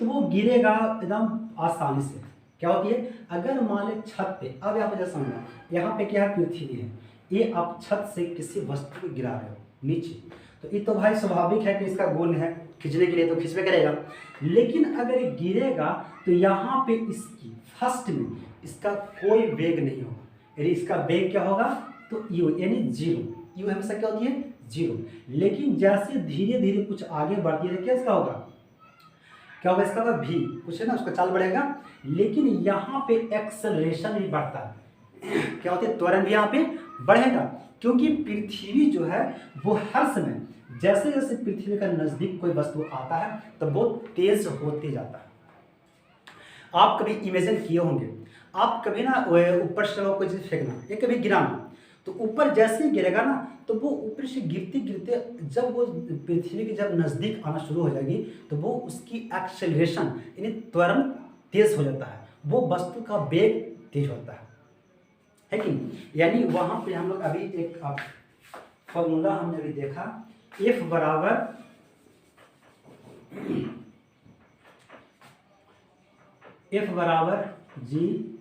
Speaker 2: तो वो गिरेगा एकदम आसानी से। क्या होती है? अगर मान लें छत पे, अब यहाँ पे जैसा समझना, यहाँ पे क्या है, पृथ्वी है, ये आप छत से किसी वस्तु को गिरा रहे हो नीचे, तो ये तो भाई स्वाभाविक है कि इसका गुण है खींचने के लिए, तो खींचवे करेगा। लेकिन अगर ये गिरेगा तो यहाँ पे इसकी फर्स्ट में इसका कोई वेग नहीं होगा, यानी इसका वेग क्या होगा, तो यू यानी जीरो। यू हमेशा क्या होती है, जीरो। लेकिन जैसे धीरे धीरे कुछ आगे बढ़ती है, क्या इसका होगा, क्या होगा, इसका होगा भी, कुछ है ना, उसका चाल बढ़ेगा। लेकिन यहाँ पे एक्सेलरेशन भी बढ़ता है, क्या होती है, त्वरण भी यहाँ पे बढ़ेगा, क्योंकि पृथ्वी जो है वो हर समय जैसे जैसे पृथ्वी का नजदीक कोई वस्तु आता है तो वो तेज होते जाता है। आप कभी इमेजिन किए होंगे, आप कभी ना ऊपर से कोई चीज फेंकना या कभी गिराना, तो ऊपर जैसे ही गिरेगा ना तो वो ऊपर से गिरते गिरते जब वो पृथ्वी के जब नज़दीक आना शुरू हो जाएगी तो वो उसकी एक्सेलरेशन यानी त्वरण तेज हो जाता है, वो वस्तु का वेग तेज होता है कि नहीं? यानी वहाँ पे हम लोग अभी एक फॉर्मूला हमने अभी देखा, F बराबर जी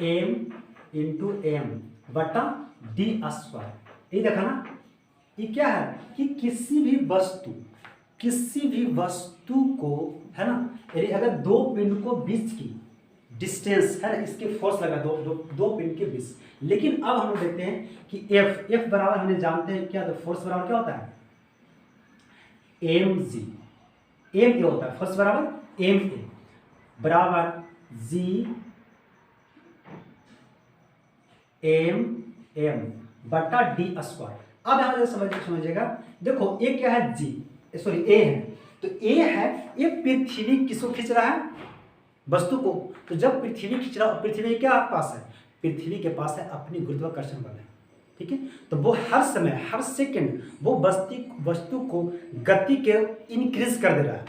Speaker 2: एम इंटू एम बटा डी स्क्वायर। ये देखा ना, ये क्या है कि किसी भी वस्तु को है ना, यानी अगर दो पिंड को बीच की डिस्टेंस है ना, इसके फोर्स लगा दो पिंड के बीच। लेकिन अब हम देखते हैं कि F बराबर हमने जानते हैं क्या, तो फोर्स बराबर क्या होता है, एम जी। एम क्या होता है, फोर्स बराबर एम ए बराबर जी एम एम बटा डी स्क्वायर। अब यहां समझिएगा, देखो ए क्या है, जी सॉरी ए है, तो ए है, ये पृथ्वी किसको खींच रहा है, वस्तु को। तो जब पृथ्वी खींच रहा है, पृथ्वी क्या आपके पास है, पृथ्वी के पास है अपनी गुरुत्वाकर्षण बल है, ठीक है। तो वो हर समय हर सेकंड वो वस्तु को गति के इंक्रीज कर दे रहा है,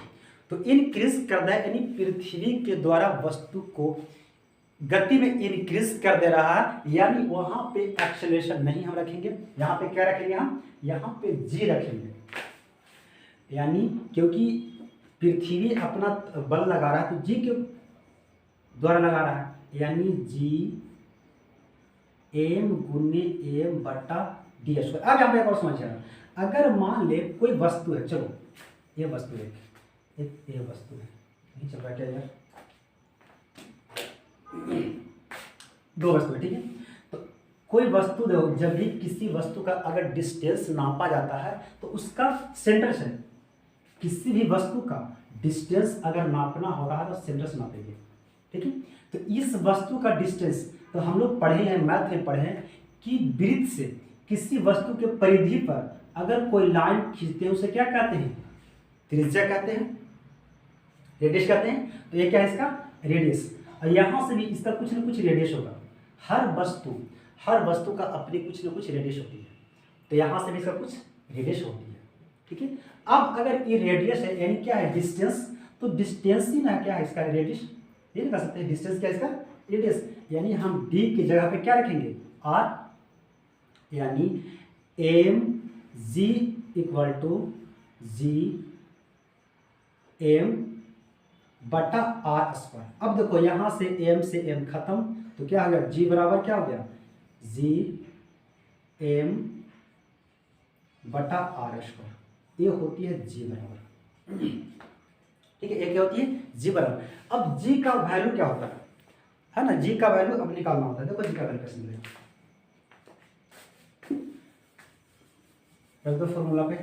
Speaker 2: तो इंक्रीज कर रहा है यानी पृथ्वी के द्वारा वस्तु को गति में इंक्रीज कर दे रहा है, यानी वहां पे एक्सेलरेशन नहीं हम रखेंगे, यहाँ पे क्या रखेंगे, हम यहाँ पे जी रखेंगे, यानी क्योंकि पृथ्वी अपना बल लगा रहा है तो जी के द्वारा लगा रहा है, यानी जी एम गुने एम बटा डी स्क्वायर। अब यहाँ पे एक और समझिएगा, अगर मान ले कोई वस्तु है, चलो ये वस्तु है, ये वस्तु है, नहीं चल रहा क्या यार, दो वस्तु है, ठीक है। तो कोई वस्तु देखो, जब भी किसी वस्तु का अगर डिस्टेंस नापा जाता है तो उसका सेंटर से, किसी भी वस्तु का डिस्टेंस अगर नापना हो रहा है तो सेंटर से नापेंगे, ठीक है। तो इस वस्तु का डिस्टेंस, तो हम लोग पढ़े हैं, मैथ में पढ़े हैं कि वृत्त से किसी वस्तु के परिधि पर अगर कोई लाइन खींचते हैं उसे क्या कहते हैं, त्रिज्या कहते हैं, रेडियस कहते हैं। तो ये क्या है, इसका रेडियस। और यहाँ से भी इसका कुछ न कुछ रेडियस होगा, हर वस्तु का अपनी कुछ न कुछ रेडियस होती है, तो यहाँ से भी इसका कुछ रेडियस होती है, ठीक है। अब अगर ये रेडियस है यानी क्या है, डिस्टेंस, तो डिस्टेंस ही ना क्या है इसका रेडियस, ये नहीं कर सकते, डिस्टेंस क्या है इसका रेडियस, यानी हम डी की जगह पे क्या रखेंगे, आर, यानी M G equal to G M बटा आर स्क्वायर। अब देखो यहां से एम खत्म, तो क्या हो गया, जी बराबर क्या हो गया, जी एम बटा आर स्क्वायर, ये होती है जी बराबर, ठीक है। ये क्या होती है, जी बराबर। अब जी का वैल्यू क्या होता है ना, जी का वैल्यू अब निकालना होता है। देखो जी का वैल्यू कैसे मिलेगा, रख दो फॉर्मूला पे,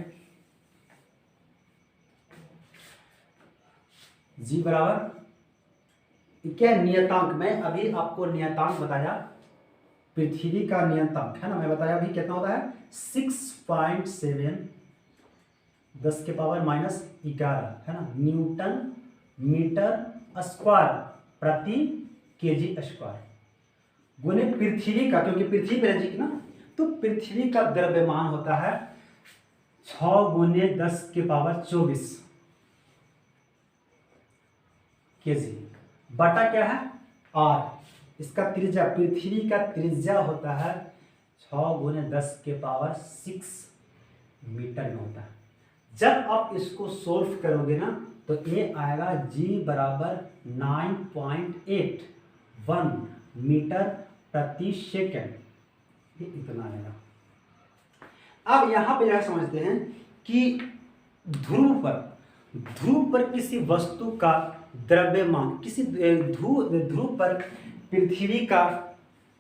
Speaker 2: जी बराबर क्या है, नियतांक। मैं अभी आपको नियतांक बताया, पृथ्वी का नियतांक है ना, मैं बताया अभी कितना होता है, 6.7 10 के पावर -11 है ना, न्यूटन मीटर स्क्वायर प्रति केजी स्क्वायर, गुने पृथ्वी का, क्योंकि पृथ्वी पे है ना, तो पृथ्वी का द्रव्यमान होता है 6 गुने 10 के पावर 24 केजी, बटा क्या है, आर, इसका त्रिज्या, पृथ्वी का त्रिज्या होता है 6 गुने 10 के पावर 6 मीटर में होता है। जब आप इसको सोल्व करोगे ना तो ये आएगा जी बराबर 9.81 मीटर प्रति सेकेंड, ये इतना आएगा। अब यहां पे यह समझते हैं कि ध्रुव पर किसी वस्तु का द्रव्यमान किसी ध्रुव पर पृथ्वी का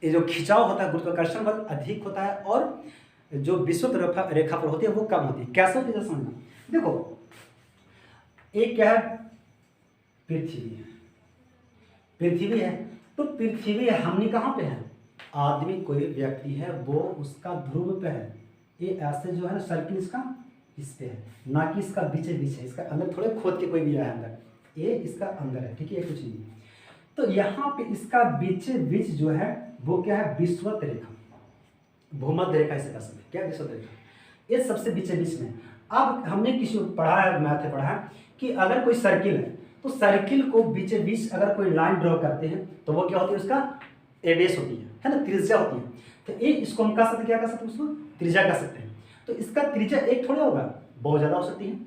Speaker 2: ये जो खिंचाव होता है, गुरुत्वाकर्षण बल अधिक होता है और जो विषुवत रेखा पर होती है वो कम होती है। कैसे होती है समझना। देखो एक क्या है, पृथ्वी है तो पृथ्वी हमने कहाँ पे है, आदमी कोई व्यक्ति है वो उसका ध्रुव पे है, ये ऐसे जो है ना सर्किल इसका इस पे है, ना कि इसका बीच बीच है, इसका अंदर थोड़े खोद के कोई भी है अंदर, ये इसका अंदर है, ठीक है, ये कुछ नहीं है। तो यहाँ पे इसका बीच बीच जो है वो क्या है, विषुवत रेखा, भूमध्य रेखा इसे कह सकते हैं, क्या विषुवत रेखा, ये सबसे बीच बीच में। अब हमने किसी पढ़ा है, मैथ में पढ़ा है कि अगर कोई सर्किल है तो सर्किल को बीच बीच अगर कोई लाइन ड्रॉ करते हैं तो वो क्या होती है, उसका रेडियस होती है ना, त्रिज्या होती है। तो ये इसको हम कह सकते हैं, क्या कह सकते हैं, उसको त्रिज्या कह सकते हैं। तो इसका त्रिज्या एक थोड़ा होगा, बहुत ज़्यादा हो सकती है।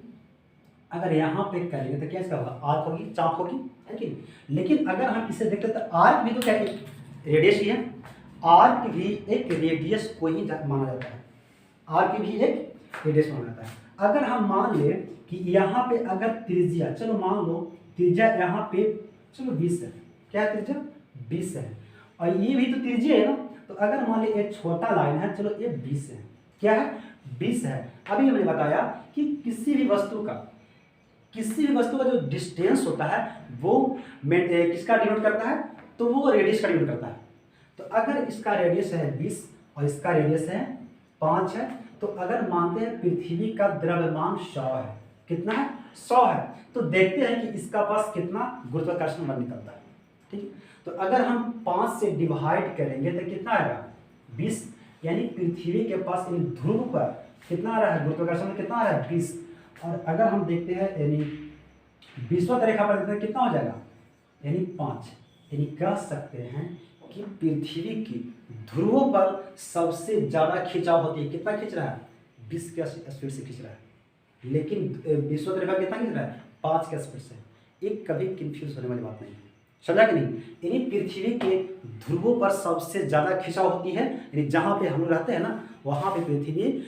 Speaker 2: अगर यहाँ पे करेंगे तो क्या इसका होगा, आर्क होगी, चाप होगी, है कि नहीं। लेकिन अगर हम इसे देखते तो आर्क भी तो क्या है, रेडियस ही है, आर्क भी एक रेडियस को ही माना जाता है, आर्क भी एक रेडियस माना जाता है। अगर हम मान ले कि यहाँ पे अगर त्रिज्या, चलो मान लो त्रिज्या यहाँ पे चलो 20 है, क्या है त्रिज्या 20 है, और ये भी तो त्रिज्या है ना। तो अगर मान ली एक छोटा लाइन है, चलो ये 20 है, क्या है 20 है। अभी हमने बताया कि किसी भी वस्तु का जो डिस्टेंस होता है वो किसका डिनोट करता है, तो वो रेडियस का डिनोट करता है। तो अगर इसका रेडियस है 20 और इसका रेडियस है 5 है, तो अगर मानते हैं पृथ्वी का द्रव्यमान 100 है, कितना है 100 है, तो देखते हैं कि इसका पास कितना गुरुत्वाकर्षण बल निकलता है, ठीक। तो अगर हम 5 से डिवाइड करेंगे तो कितना आएगा 20, यानी पृथ्वी के पास यानी ध्रुव पर कितना आ रहा है, गुरुत्वाकर्षण कितना आ रहा है 20। और अगर हम देखते हैं यानी विषुवत रेखा पर देखते हैं कितना हो जाएगा, यानी 5, यानी कह सकते हैं कि पृथ्वी की ध्रुवों पर सबसे ज़्यादा खिंचाव होती है। कितना खींच रहा है, 20 के स्पीड से खींच रहा है, लेकिन विषुवत रेखा कितना खींच रहा है, 5 के स्पीड से। एक कभी कंफ्यूज होने वाली बात नहीं है, समझा कि नहीं। यानी पृथ्वी के ध्रुवों पर सबसे ज़्यादा खिंचाव होती है, यानी जहाँ पे हम लोग रहते हैं ना वहाँ पे पृथ्वी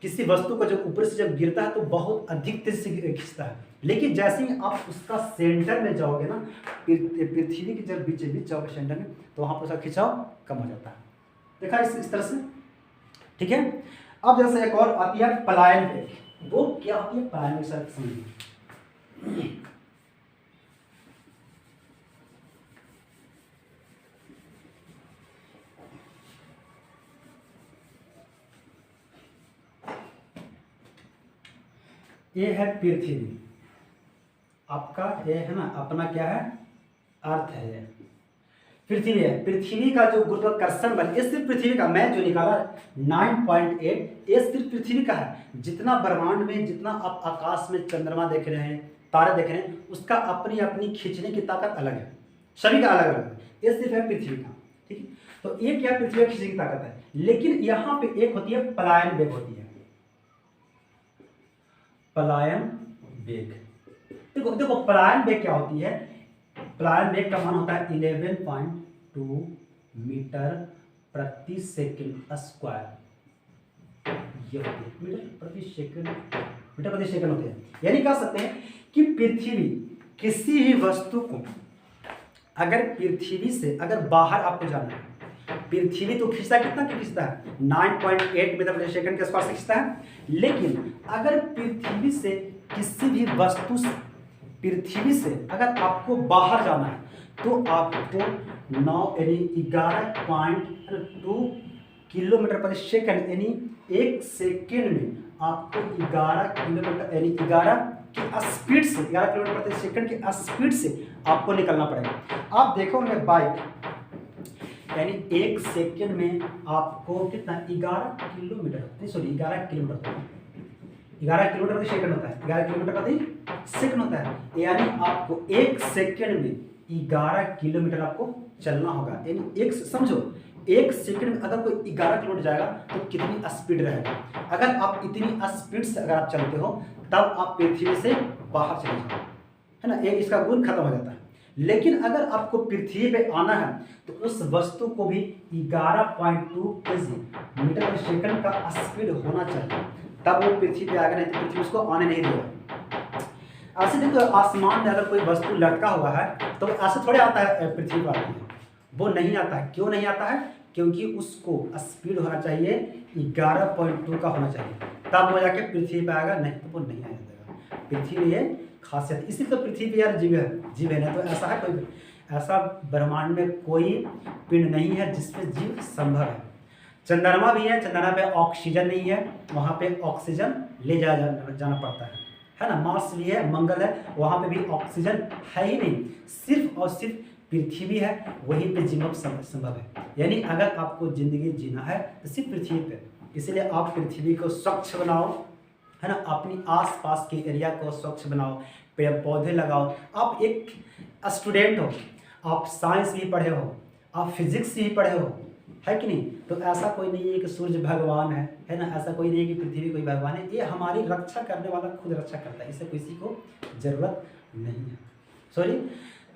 Speaker 2: किसी वस्तु को जब ऊपर से जब गिरता है तो बहुत अधिक तेज से खींचता है, लेकिन जैसे ही आप उसका सेंटर में जाओगे ना, पृथ्वी के जब बीच बीच जाओगे सेंटर में, तो वहाँ पर उसका खिंचाव कम हो जाता है। देखा इस तरह से, ठीक है। अब जैसे एक और आती है पलायन वेग, वो क्या होती है पलायन वेग, सर समझिए। ये है पृथ्वी, आपका ये है ना, अपना क्या है अर्थ है, ये पृथ्वी है। पृथ्वी का जो गुरुत्वाकर्षण बल, ये सिर्फ पृथ्वी का, मैं जो निकाला 9.8, ये सिर्फ पृथ्वी का है। जितना ब्रह्मांड में, जितना आप आकाश में चंद्रमा देख रहे हैं, तारे देख रहे हैं, उसका अपनी अपनी खींचने की ताकत अलग है, सभी का अलग अलग है। ये सिर्फ है पृथ्वी का, ठीक है। तो ये क्या पृथ्वी का खींचने की ताकत है, लेकिन यहाँ पे एक होती है पलायन वेग होती है, पलायन वेग। देखो पलायन वेग क्या होती है, पलायन वेग का मान होता है 11.2 मीटर प्रति सेकंड स्क्वायर, ये होती है मीटर प्रति सेकंड होते हैं। यानी कह सकते हैं कि पृथ्वी किसी भी वस्तु को अगर पृथ्वी से अगर बाहर आपको जाना है, पृथ्वी तो खींचता कितना खींचता है 9.8 मीटर प्रति सेकंड के आसपास खींचता है, लेकिन अगर पृथ्वी से किसी भी वस्तु से, पृथ्वी से अगर आपको बाहर जाना है तो आपको 11.2 किलोमीटर प्रति सेकंड, यानी 1 सेकंड में आपको 11 किलोमीटर, यानी 11 की स्पीड से, 11 किलोमीटर प्रति सेकंड की स्पीड से आपको निकलना पड़ेगा। आप देखोगे बाइक, यानी 1 सेकंड में आपको कितना 11 किलोमीटर, नहीं सॉरी 11 किलोमीटर, 11 किलोमीटर प्रति सेकंड होता है, 11 किलोमीटर प्रति सेकंड होता है, यानी आपको 1 सेकंड में 11 किलोमीटर आपको चलना होगा। यानी एक समझो, 1 सेकंड में अगर कोई 11 किलोमीटर जाएगा तो कितनी स्पीड रहेगा। अगर आप इतनी स्पीड से अगर आप चलते हो तब आप पृथ्वी से बाहर चले जाओ, है ना, ये इसका गुण खत्म हो जाता है। लेकिन अगर आपको पृथ्वी पे आना है तो उस वस्तु को भी 11.2 मीटर प्रति सेकंड का स्पीड होना चाहिए, तब वो पृथ्वी पे आएगा, नहीं तो पृथ्वी उसको आने नहीं देगा। ऐसे देखो आसमान में अगर कोई वस्तु लटका हुआ है तो ऐसे थोड़े आता है पृथ्वी पर आती है, वो नहीं आता है। क्यों नहीं आता है? क्योंकि उसको स्पीड होना चाहिए 11.2 का होना चाहिए, तब वो जाके पृथ्वी पे आएगा, नहीं तो वो नहीं आ जाएगा। पृथ्वी में ये खासियत, इसीलिए तो पृथ्वी पे यार जीव है ना। तो ऐसा है कोई, ऐसा ब्रह्मांड में कोई पिंड नहीं है जिसमें जीव संभव है। चंद्रमा भी है, चंद्रमा पे ऑक्सीजन नहीं है, वहाँ पे ऑक्सीजन ले जाना पड़ता है ना। मार्स भी है, मंगल है, वहाँ पे भी ऑक्सीजन है ही नहीं, सिर्फ और सिर्फ पृथ्वी है, वहीं पे जीवन संभव है। यानी अगर आपको ज़िंदगी जीना है तो सिर्फ पृथ्वी पे। इसलिए आप पृथ्वी को स्वच्छ बनाओ, है ना, अपनी आसपास के एरिया को स्वच्छ बनाओ, पेड़ पौधे लगाओ। आप एक स्टूडेंट हो, आप साइंस भी पढ़े हो, आप फिजिक्स भी पढ़े हो, है कि नहीं? तो ऐसा कोई नहीं है कि सूर्य भगवान है ना, ऐसा कोई नहीं है कि पृथ्वी कोई भगवान है। ये हमारी रक्षा करने वाला खुद रक्षा करता है, इससे किसी को ज़रूरत नहीं है। सॉरी,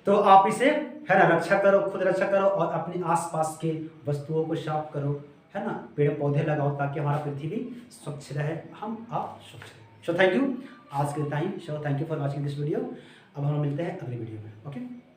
Speaker 2: तो आप इसे, है ना, रक्षा करो, खुद रक्षा करो और अपने आसपास के वस्तुओं को साफ करो, है ना, पेड़ पौधे लगाओ ताकि हमारा पृथ्वी स्वच्छ रहे, हम आप स्वच्छ रहे। सो थैंक यू, आज के time. So thank you for watching this video. अब हम मिलते हैं अगले वीडियो में। ओके।